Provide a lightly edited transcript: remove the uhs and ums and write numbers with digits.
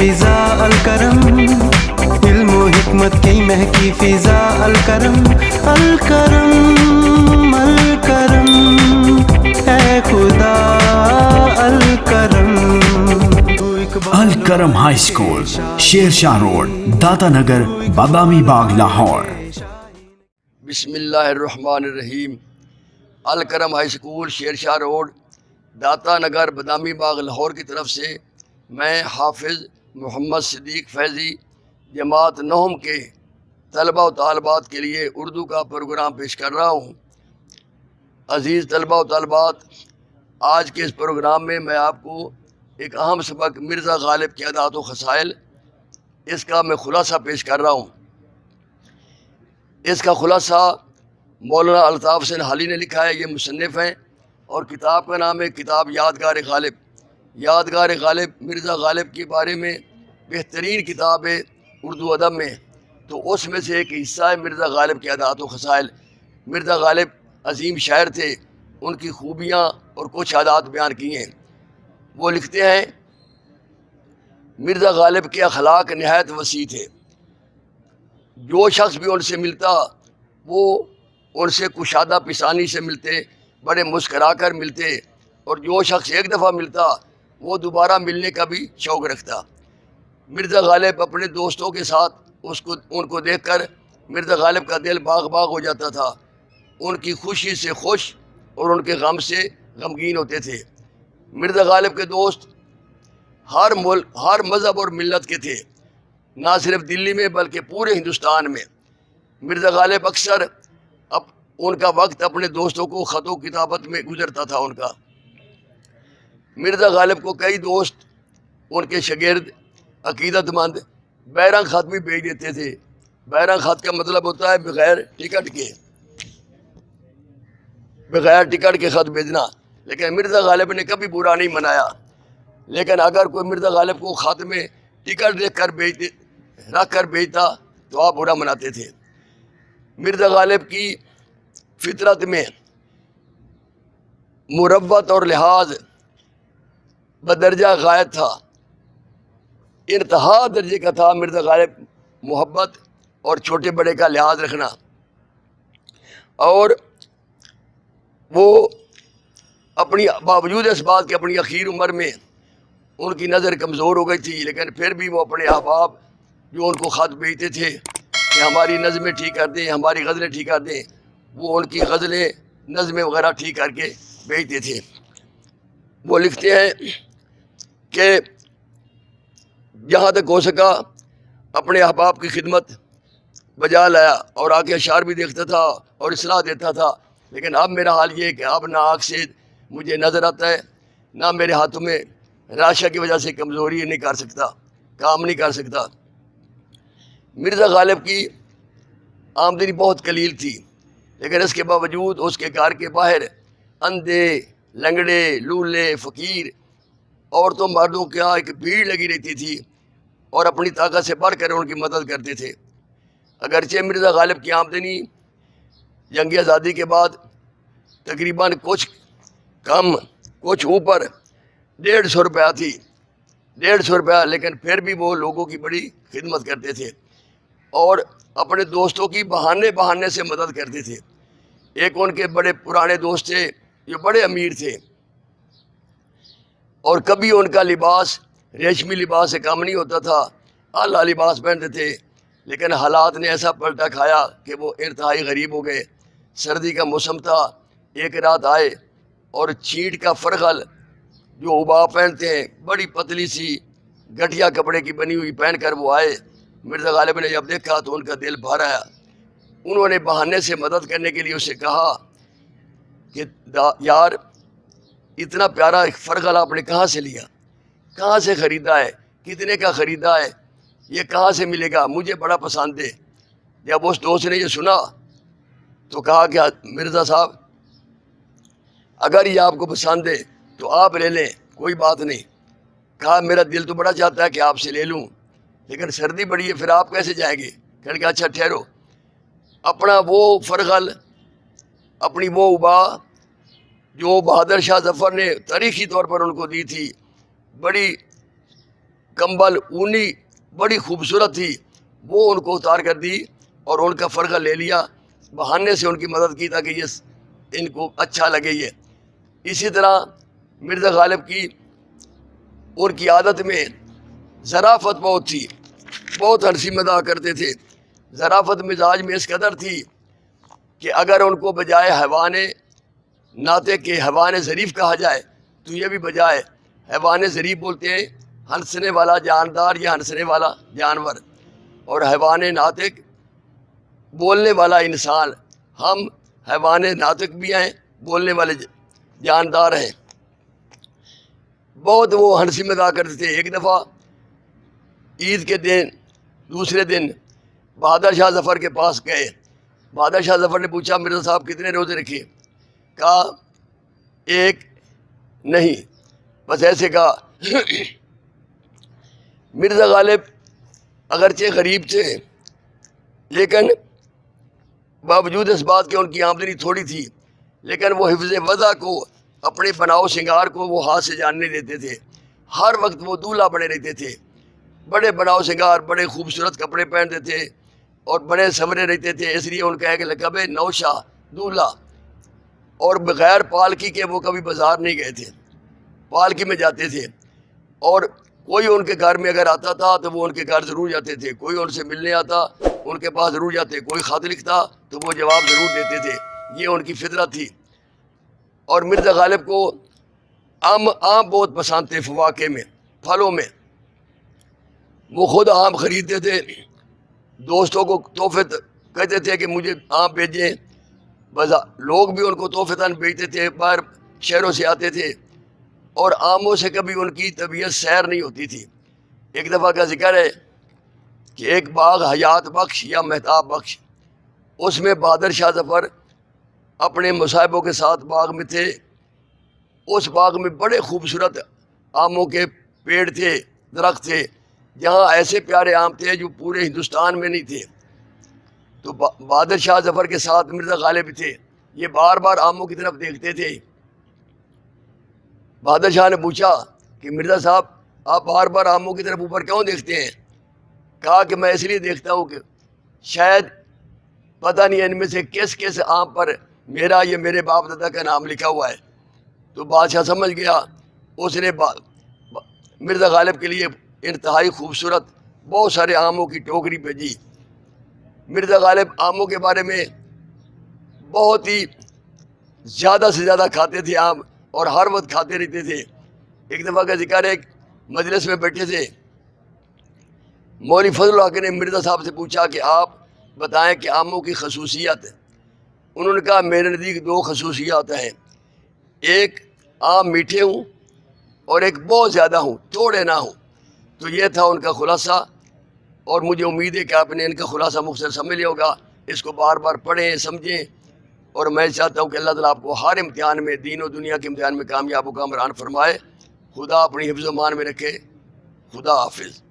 فضا الکرم، علم و حکمت کی مہکی فضا الکرم، الکرم الکرم اے خدا Al-Karam. Al-Karam high school, Sher Shah road, داتا نگر، بادامی باغ، لاہور۔ بسم اللہ الرحمن الرحیم۔ Al-Karam high school, Sher Shah road, داتا نگر، بادامی باغ، لاہور کی طرف سے میں حافظ محمد صدیق فیضی جماعت نہم کے طلبہ و طالبات کے لیے اردو کا پروگرام پیش کر رہا ہوں۔ عزیز طلبہ و طالبات، آج کے اس پروگرام میں آپ کو ایک اہم سبق مرزا غالب کی عادات و خصائل، اس کا میں خلاصہ پیش کر رہا ہوں۔ اس کا خلاصہ مولانا الطاف حسین حالی نے لکھا ہے، یہ مصنف ہیں، اور کتاب کا نام ہے کتاب یادگار غالب۔ یادگار غالب مرزا غالب کے بارے میں بہترین کتاب ہے اردو ادب میں، تو اس میں سے ایک حصہ ہے مرزا غالب کے عادات و خصائل۔ مرزا غالب عظیم شاعر تھے، ان کی خوبیاں اور کچھ عادات بیان کی ہیں۔ وہ لکھتے ہیں، مرزا غالب کے اخلاق نہایت وسیع تھے، جو شخص بھی ان سے ملتا وہ ان سے کشادہ پیشانی سے ملتے، بڑے مسکرا کر ملتے، اور جو شخص ایک دفعہ ملتا وہ دوبارہ ملنے کا بھی شوق رکھتا۔ مرزا غالب اپنے دوستوں کے ساتھ ان کو دیکھ کر مرزا غالب کا دل باغ باغ ہو جاتا تھا، ان کی خوشی سے خوش اور ان کے غم سے غمگین ہوتے تھے۔ مرزا غالب کے دوست ہر ملک، ہر مذہب اور ملت کے تھے، نہ صرف دلی میں بلکہ پورے ہندوستان میں۔ مرزا غالب اکثر ان کا وقت اپنے دوستوں کو خط و کتابت میں گزرتا تھا ان کا۔ مرزا غالب کو کئی دوست، ان کے شاگرد، عقیدت مند بیرنگ خط بھی بھیج دیتے تھے۔ بیرنگ خط کا مطلب ہوتا ہے بغیر ٹکٹ کے خط بھیجنا، لیکن مرزا غالب نے کبھی برا نہیں منایا۔ لیکن اگر کوئی مرزا غالب کو خط میں ٹکٹ رکھ کر بھیجتا تو آپ برا مناتے تھے۔ مرزا غالب کی فطرت میں مروت اور لحاظ بدرجہ غایت تھا، انتہا درجے کا تھا مرزا غالب محبت اور چھوٹے بڑے کا لحاظ رکھنا۔ اور وہ اپنی باوجود اس بات کے اپنی اخیر عمر میں ان کی نظر کمزور ہو گئی تھی، لیکن پھر بھی وہ اپنے احباب جو ان کو خط بھیجتے تھے کہ ہماری نظمیں ٹھیک کر دیں، ہماری غزلیں ٹھیک کر دیں، وہ ان کی غزلیں، نظمیں وغیرہ ٹھیک کر کے بھیجتے تھے۔ وہ لکھتے ہیں کہ جہاں تک ہو سکا اپنے احباب کی خدمت بجا لایا، اور آگے اشعار بھی دیکھتا تھا اور اصلاح دیتا تھا، لیکن اب میرا حال یہ ہے کہ اب نہ آنکھ سے مجھے نظر آتا ہے، نہ میرے ہاتھوں میں راشا کی وجہ سے کمزوری نہیں کر سکتا، کام نہیں کر سکتا۔ مرزا غالب کی آمدنی بہت قلیل تھی، لیکن اس کے باوجود اس کے گھر کے باہر اندھے، لنگڑے، لولے، فقیر، عورتوں مردوں کیا ایک بھیڑ لگی رہتی تھی، اور اپنی طاقت سے بڑھ کر ان کی مدد کرتے تھے۔ اگرچہ مرزا غالب کی آمدنی جنگ آزادی کے بعد تقریباً کچھ کم کچھ اوپر 150 روپیہ تھی، 150 روپیہ، لیکن پھر بھی وہ لوگوں کی بڑی خدمت کرتے تھے اور اپنے دوستوں کی بہانے سے مدد کرتے تھے۔ ایک ان کے بڑے پرانے دوست تھے جو بڑے امیر تھے، اور کبھی ان کا لباس ریشمی لباس سے کم نہیں ہوتا تھا، اعلیٰ لباس پہنتے تھے، لیکن حالات نے ایسا پلٹا کھایا کہ وہ انتہائی غریب ہو گئے۔ سردی کا موسم تھا، ایک رات آئے اور چھینٹ کا فرغل جو ابا پہنتے ہیں، بڑی پتلی سی گٹھیا کپڑے کی بنی ہوئی پہن کر وہ آئے۔ مرزا غالب نے جب دیکھا تو ان کا دل بھر آیا۔ انہوں نے بہانے سے مدد کرنے کے لیے اسے کہا کہ یار، اتنا پیارا فرغل آپ نے کہاں سے لیا، کہاں سے خریدا ہے، کتنے کا خریدا ہے، یہ کہاں سے ملے گا، مجھے بڑا پسند ہے۔ جب اس دوست نے یہ سنا تو کہا کہ مرزا صاحب، اگر یہ آپ کو پسند ہے تو آپ لے لیں، کوئی بات نہیں۔ کہا میرا دل تو بڑا چاہتا ہے کہ آپ سے لے لوں، لیکن سردی بڑی ہے، پھر آپ کیسے جائیں گے؟ کہنے کہ اچھا ٹھہرو۔ اپنا وہ فرغل، اپنی وہ ابا جو بہادر شاہ ظفر نے تاریخی طور پر ان کو دی تھی، بڑی کمبل اونی بڑی خوبصورت تھی، وہ ان کو اتار کر دی اور ان کا فرقہ لے لیا، بہانے سے ان کی مدد کی تاکہ یہ ان کو اچھا لگے یہ۔ اسی طرح مرزا غالب کی ان کی عادت میں ظرافت بہت تھی، بہت ہنسی مذاق کرتے تھے۔ ظرافت مزاج میں اس قدر تھی کہ اگر ان کو بجائے حیوان ناطق کے حیوان ظریف کہا جائے تو یہ بھی بجائے حیوان ظریف بولتے ہیں ہنسنے والا جاندار یا ہنسنے والا جانور، اور حیوان ناطق بولنے والا انسان۔ ہم حیوان ناطق بھی ہیں، بولنے والے جاندار ہیں۔ بہت وہ ہنسی مذاق کرتے تھے۔ ایک دفعہ عید کے دن دوسرے دن بہادر شاہ ظفر کے پاس گئے۔ بہادر شاہ ظفر نے پوچھا مرزا صاحب کتنے روزے رکھے؟ کہا ایک نہیں، بس ایسے کہا۔ مرزا غالب اگرچہ غریب تھے لیکن باوجود اس بات کے ان کی آمدنی تھوڑی تھی، لیکن وہ حفظ وضع کو، اپنے بناؤ سنگار کو وہ ہاتھ سے جاننے دیتے تھے۔ ہر وقت وہ دولہا بنے رہتے تھے، بڑے بناؤ سنگار، بڑے خوبصورت کپڑے پہنتے تھے اور بڑے سنورے رہتے تھے۔ اس لیے ان کا ایک لقب ہے نوشاہ، دولہا۔ اور بغیر پالکی کے وہ کبھی بازار نہیں گئے تھے، پالکی میں جاتے تھے، اور کوئی ان کے گھر میں اگر آتا تھا تو وہ ان کے گھر ضرور جاتے تھے، کوئی ان سے ملنے آتا ان کے پاس ضرور جاتے، کوئی خط لکھتا تو وہ جواب ضرور دیتے تھے۔ یہ ان کی فطرت تھی۔ اور مرزا غالب کو آم بہت پسند تھے، فواکے میں، پھلوں میں۔ وہ خود آم خریدتے تھے، دوستوں کو تحفے کہتے تھے کہ مجھے آم بھیجیں، لوگ بھی ان کو تحفے بھیجتے تھے، باہر شہروں سے آتے تھے، اور آموں سے کبھی ان کی طبیعت سیر نہیں ہوتی تھی۔ ایک دفعہ کا ذکر ہے کہ ایک باغ حیات بخش یا مہتاب بخش، اس میں بہادر شاہ ظفر اپنے مصاحبوں کے ساتھ باغ میں تھے۔ اس باغ میں بڑے خوبصورت آموں کے پیڑ تھے، درخت تھے، جہاں ایسے پیارے آم تھے جو پورے ہندوستان میں نہیں تھے۔ تو بہادر شاہ ظفر کے ساتھ مرزا غالب تھے، یہ بار بار آموں کی طرف دیکھتے تھے۔ بہادر شاہ نے پوچھا کہ مرزا صاحب آپ بار بار آموں کی طرف اوپر کیوں دیکھتے ہیں؟ کہا کہ میں اس لیے دیکھتا ہوں کہ شاید پتہ نہیں ان میں سے کس کس آم پر میرا یا میرے باپ دادا کا نام لکھا ہوا ہے۔ تو بادشاہ سمجھ گیا، اس نے مرزا غالب کے لیے انتہائی خوبصورت بہت سارے آموں کی ٹوکری بھیجی۔ مرزا غالب آموں کے بارے میں بہت ہی زیادہ سے زیادہ کھاتے تھے آم، اور ہر وقت کھاتے رہتے تھے۔ ایک دفعہ کا ذکر ہے، ایک مجلس میں بیٹھے تھے، مولوی فضل الحق نے مرزا صاحب سے پوچھا کہ آپ بتائیں کہ آموں کی خصوصیت۔ انہوں نے کہا میرے نزدیک دو خصوصیات ہیں، ایک آم میٹھے ہوں اور ایک بہت زیادہ ہوں، تھوڑے نہ ہوں۔ تو یہ تھا ان کا خلاصہ، اور مجھے امید ہے کہ آپ نے ان کا خلاصہ مختصر سمجھ لیا ہوگا۔ اس کو بار بار پڑھیں، سمجھیں، اور میں چاہتا ہوں کہ اللہ تعالیٰ آپ کو ہر امتحان میں، دین و دنیا کے امتحان میں کامیاب و کامران فرمائے۔ خدا اپنی حفظ و امان میں رکھے۔ خدا حافظ۔